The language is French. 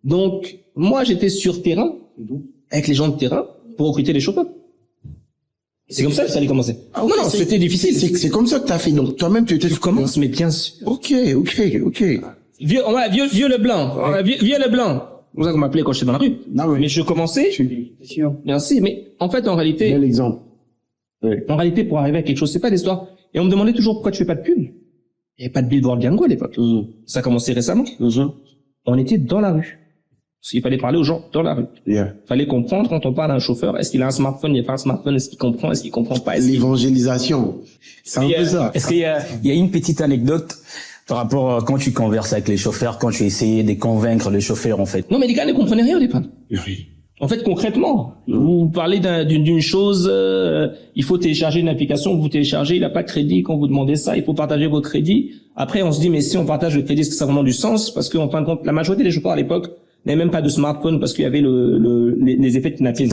Donc, moi, j'étais sur terrain, avec les gens de terrain, pour recruter les chauffeurs. C'est comme ça que ça allait commencer. Ah, okay, non, c'était difficile. C'est comme ça que t'as fait. Donc, toi-même, tu étais... Je commence, mais bien sûr. Ok. Vieux Leblanc. Vieux Leblanc. C'est pour ça qu'on m'appelait quand j'étais dans la rue. Non, oui. Mais je commençais. Bien sûr. Mais en fait, en réalité. Quel exemple? Oui. En réalité, pour arriver à quelque chose, c'est pas l'histoire. Et on me demandait toujours pourquoi tu fais pas de pub. Il n'y avait pas de billboard Django à l'époque. Ça a commencé récemment. On était dans la rue. Parce qu'il fallait parler aux gens dans la rue. Yeah. Fallait comprendre quand on parle à un chauffeur. Est-ce qu'il a un smartphone? Il n'y a pas un smartphone. Est-ce qu'il comprend? Est-ce qu'il comprend pas? L'évangélisation. C'est un peu ça. Est-ce qu'il y a une petite anecdote par rapport à quand tu converses avec les chauffeurs, quand tu essayais de convaincre les chauffeurs, en fait? Non, mais les gars ne comprenaient rien au départ. Oui. En fait, concrètement, vous parlez d'une chose, il faut télécharger une application, vous téléchargez, il n'a pas de crédit, quand vous demandez ça, il faut partager vos crédits. Après, on se dit, mais si on partage le crédit, est-ce que ça a vraiment du sens? Parce qu'en fin de compte, la majorité des chauffeurs à l'époque n'avaient même pas de smartphone parce qu'il y avait les effets de nature.